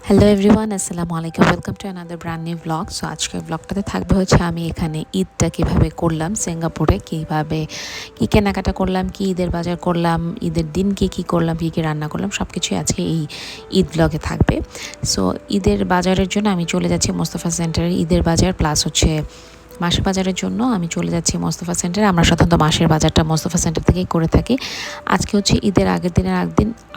Hello everyone, আসসালামু আলাইকুম। Welcome to another brand new blog. So আজকের ব্লগটাতে থাকবে হচ্ছে আমি এখানে ঈদটা কীভাবে করলাম সিঙ্গাপুরে, কীভাবে কী কেনাকাটা করলাম, কী ঈদের বাজার করলাম, ঈদের দিন কী করলাম, কী রান্না করলাম, সব কিছুই আজকে এই ঈদ ব্লগে থাকবে। সো ঈদের বাজারের জন্য আমি চলে যাচ্ছি মোস্তফা সেন্টারে। ঈদের বাজার প্লাস হচ্ছে মাসের বাজারের জন্য আমি চলে যাচ্ছি মোস্তফা সেন্টারে। আমরা সাধারণত মাসের বাজারটা মোস্তফা সেন্টার থেকেই করে থাকি। আজকে হচ্ছে ঈদের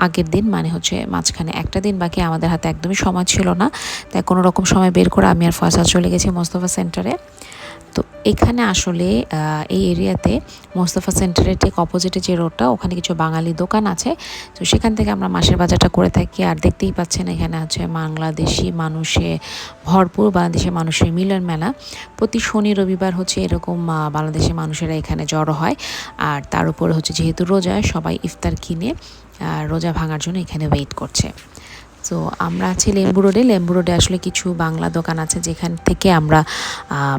আগের দিন মানে হচ্ছে মাঝখানে একটা দিন বাকি। আমাদের হাতে একদমই সময় ছিল না, তাই কোনো রকম সময় বের করে আমি আর ফয়সাল চলে গেছি মোস্তফা সেন্টারে। তো এখানে আসলে এই এরিয়াতে মোস্তফা সেন্টারের ঠিক অপোজিটে যে রোডটা, ওখানে কিছু বাঙালি দোকান আছে। তো সেখান থেকে আমরা মাসের বাজারটা করে থাকি। আর দেখতেই পাচ্ছেন এখানে হচ্ছে বাংলাদেশি মানুষে ভরপুর, বাংলাদেশের মানুষের মিলন মেলা। প্রতি শনি রবিবার হচ্ছে এরকম বাংলাদেশের মানুষেরা এখানে জড়ো হয়। আর তার উপরে হচ্ছে যেহেতু রোজা, সবাই ইফতার কিনে রোজা ভাঙার জন্য এখানে ওয়েট করছে। তো আমরা আছি লেম্বু রোডে আসলে কিছু বাংলা দোকান আছে যেখান থেকে আমরা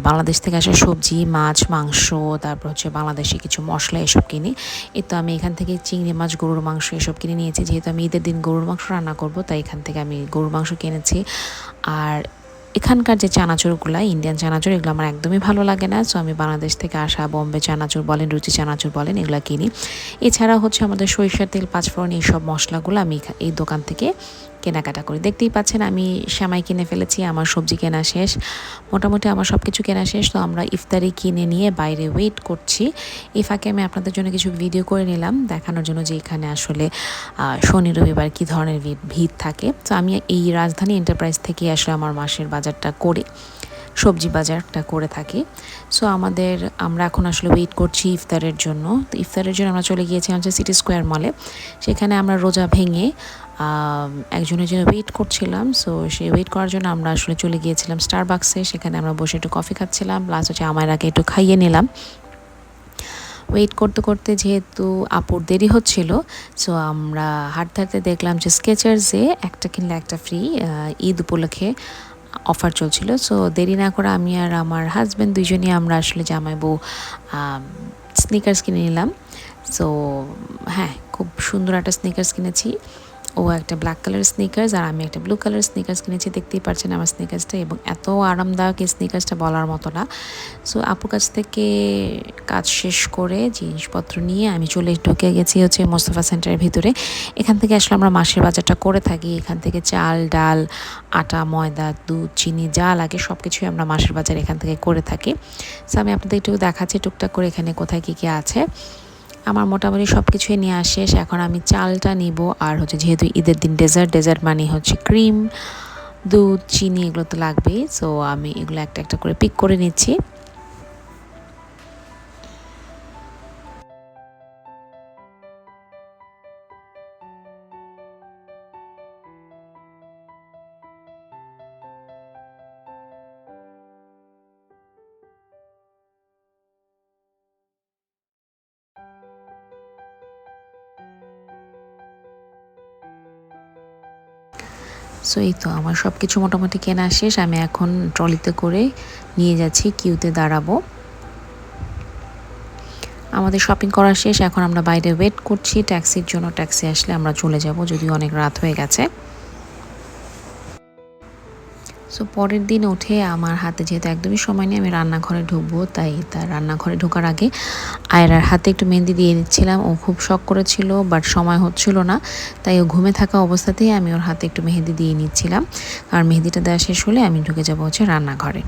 বাংলাদেশ থেকে আসা সবজি, মাছ, মাংস, তারপর হচ্ছে বাংলাদেশি কিছু মশলা এসব কিনি। এই তো আমি এখান থেকে চিংড়ি মাছ, গরুর মাংস এসব কিনে নিয়েছি। যেহেতু আমি ঈদের দিন গরুর মাংস রান্না করব, তাই এখান থেকে আমি গরুর মাংস কিনেছি। আর এখানকার যে চানাচুরগুলো, ইন্ডিয়ান চানাচুর, এগুলো আমার একদমই ভালো লাগে না। সো আমি বাংলাদেশ থেকে আসা বম্বে চানাচুর বলেন, রুচি চানাচুর বলেন, এগুলো কিনি। এছাড়া হচ্ছে আমাদের সরিষার তেল, পাঁচফোড়ন, এইসব মশলাগুলো আমি এই দোকান থেকে কেনাকাটা করি। দেখতেই পাচ্ছেন আমি সেমাই কিনে ফেলেছি, আমার সবজি কেনা শেষ, মোটামুটি আমার সব কিছু কেনা শেষ। তো আমরা ইফতারি কিনে নিয়ে বাইরে ওয়েট করছি। এই ফাঁকে আমি আপনাদের জন্য কিছু ভিডিও করে নিলাম দেখানোর জন্য যে এখানে আসলে শনি রবিবার কী ধরনের ভিড় থাকে। তো আমি এই রাজধানী এন্টারপ্রাইজ থেকে আসলে আমার মাসের বাজারটা করে, সবজি বাজারটা করে থাকি। সো আমরা এখন আসলে ওয়েট করছি ইফতারের জন্য। তো ইফতারের জন্য আমরা চলে গিয়েছিলাম হচ্ছে সিটি স্কোয়ার মলে। সেখানে আমরা রোজা ভেঙে একজনের জন্য ওয়েট করছিলাম। সো সেই ওয়েট করার জন্য আমরা আসলে চলে গিয়েছিলাম স্টারবাক্সে। সেখানে আমরা বসে একটু কফি খাচ্ছিলাম, প্লাস হচ্ছে আমার আগে একটু খাইয়ে নিলাম। ওয়েট করতে করতে যেহেতু আপুর দেরি হচ্ছিল, সো আমরা হাঁটতে হাঁটতে দেখলাম যে স্কেচার্সে একটা কিনলে একটা ফ্রি ঈদ উপলক্ষে অফার চলছিল। সো দেরি না করে আমি আর আমার হাজব্যান্ড দুইজনই আমরা আসলে জামাই বউ স্নিকার্স কিনে নিলাম। সো হ্যাঁ, খুব সুন্দর একটা স্নিকার্স কিনেছি। ও একটা ব্ল্যাক কালার স্নিকার্স আর আমি একটা ব্লু কালার স্নিকার্স কিনেছি। দেখতেই পাচ্ছেন আমার স্নিকার্সটা, এবং এত আরামদায়ক এই স্নিকার্সটা বলার মতো না। সো আপুর কাছ থেকে কাজ শেষ করে জিনিসপত্র নিয়ে আমি ঢুকে গেছি হচ্ছে মোস্তফা সেন্টারের ভিতরে। এখান থেকে আসলে আমরা মাসের বাজারটা করে থাকি। এখান থেকে চাল, ডাল, আটা, ময়দা, দুধ, চিনি যা লাগে সব কিছুই আমরা মাসের বাজার এখান থেকে করে থাকি। সো আমি আপনাদের একটু দেখাচ্ছি টুকটাক করে এখানে কোথায় কী আছে। আমার মোটামুটি সব কিছুই নিয়ে শেষ। এখন আমি চালটা নিব, আর হচ্ছে যেহেতু ঈদের দিন ডেজার্ট মানে হচ্ছে ক্রিম, দুধ, চিনি, এগুলো তো লাগবেই। সো আমি এগুলো একটা একটা করে পিক করে নিচ্ছি। সো এই তো আমার সব কিছু মোটামুটি কেনা শেষ। আমি এখন ট্রলিতে করে নিয়ে যাচ্ছি, কিউতে দাঁড়াবো। আমাদের শপিং করা শেষ, এখন আমরা বাইরে ওয়েট করছি ট্যাক্সির জন্য। ট্যাক্সি আসলে আমরা চলে যাব, যদিও অনেক রাত হয়ে গেছে। সো পরের দিন উঠে আমার হাতে যেহেতু একদমই সময় নেই, আমি রান্নাঘরে ঢুকবো, তাই তার রান্নাঘরে ঢোকার আগে আয়রার হাতে একটু মেহেন্দি দিয়ে দিচ্ছিলাম। ও খুব শখ করেছিল, বাট সময় হচ্ছিল না, তাই ও ঘুমে থাকা অবস্থাতেই আমি ওর হাতে একটু মেহেন্দি দিয়ে নিচ্ছিলাম। আর মেহেন্দিটা দেওয়া শেষ হলে আমি ঢুকে যাবো হচ্ছে রান্নাঘরে।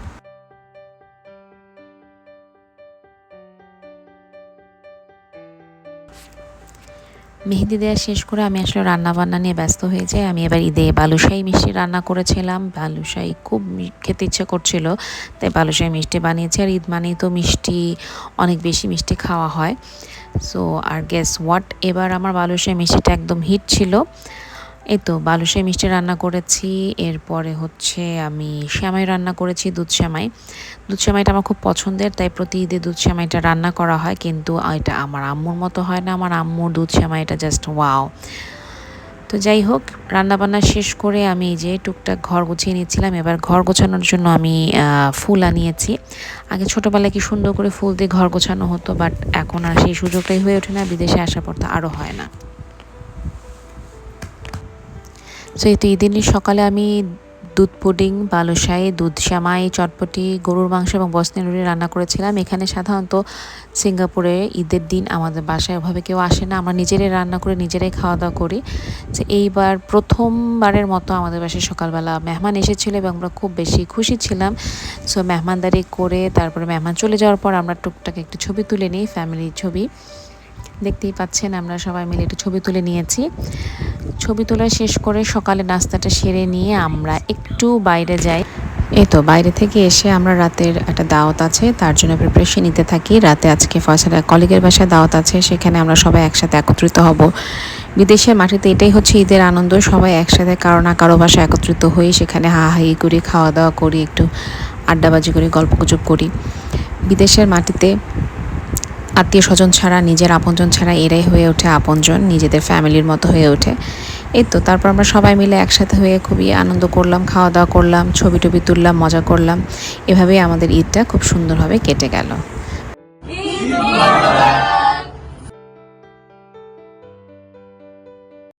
মেহেদি দেওয়া শেষ করে আমি আসলে রান্নাবান্না নিয়ে ব্যস্ত হয়ে যাই। আমি এবার ঈদে বালুশাহী মিষ্টি রান্না করেছিলাম। বালুশাহী খুব খেতে ইচ্ছে করছিল, তাই বালুশাহী মিষ্টি বানিয়েছি। আর ঈদ মানেই তো মিষ্টি, অনেক বেশি মিষ্টি খাওয়া হয়। সো আর গেস হোয়াট, এবার আমার বালুশাহী মিষ্টিটা একদম হিট ছিল। এই তো বালুশাহী মিষ্টি রান্না করেছি। এরপরে হচ্ছে আমি সেমাই রান্না করেছি, দুধ সেমাই। দুধ সেমাইটা আমার খুব পছন্দের, তাই প্রতি ঈদে দুধ সেমাইটা রান্না করা হয়। কিন্তু এটা আমার আম্মুর মতো হয় না। আমার আম্মুর দুধ সেমাইটা জাস্ট ওয়াও। তো যাই হোক, রান্নাবান্না শেষ করে আমি যে টুকটাক ঘর গুছিয়ে নিচ্ছিলাম। এবার ঘর গোছানোর জন্য আমি ফুল আনিয়েছি। আগে ছোটোবেলায় কি সুন্দর করে ফুল দিয়ে ঘর গোছানো হতো, বাট এখন আর সেই সুযোগটাই হয়ে ওঠে না। বিদেশে আসার পর তো আরও হয় না। সো এই তো ঈদের দিন সকালে আমি দুধ পুডিং, বালুশাহী, দুধ সেমাই, চটপটি, গরুর মাংস এবং বসনি রুটি রান্না করেছিলাম। এখানে সাধারণত সিঙ্গাপুরে ঈদের দিন আমাদের বাসায় ওভাবে কেউ আসে না, আমরা নিজেরাই রান্না করে নিজেরাই খাওয়া দাওয়া করি। যে এইবার প্রথমবারের মতো আমাদের বাসায় সকালবেলা মেহমান এসেছিলো এবং আমরা খুব বেশি খুশি ছিলাম। সো মেহমানদারি করে তারপরে মেহমান চলে যাওয়ার পর আমরা টুকটাক একটু ছবি তুলে নিই, ফ্যামিলির ছবি। দেখতেই পাচ্ছেন আমরা সবাই মিলে একটু ছবি তুলে নিয়েছি। ছবি তোলা শেষ করে সকালে নাস্তাটা সেরে নিয়ে আমরা একটু বাইরে যাই। এই তো বাইরে থেকে এসে আমরা রাতের একটা দাওয়াত আছে, তার জন্য প্রিপারেশন নিতে থাকি। রাতে আজকে ফয়সালের কলিগের বাসায় দাওয়াত আছে, সেখানে আমরা সবাই একসাথে একত্রিত হব। বিদেশের মাটিতে এটাই হচ্ছে ঈদের আনন্দ, সবাই একসাথে কারো না কারো বাসায় একত্রিত হই, সেখানে হাহাহি করি, খাওয়া দাওয়া করি, একটু আড্ডাবাজি করি, গল্পগুজব করি। বিদেশের মাটিতে আত্মীয় স্বজন ছাড়া, নিজের আপনজন ছাড়া এরাই হয়ে ওঠে আপনজন, নিজেদের ফ্যামিলির মতো হয়ে ওঠে। এই তো তারপর আমরা সবাই মিলে একসাথে হয়ে খুবই আনন্দ করলাম, খাওয়া দাওয়া করলাম, ছবি টবি তুললাম, মজা করলাম। এভাবেই আমাদের ঈদটা খুব সুন্দরভাবে কেটে গেল।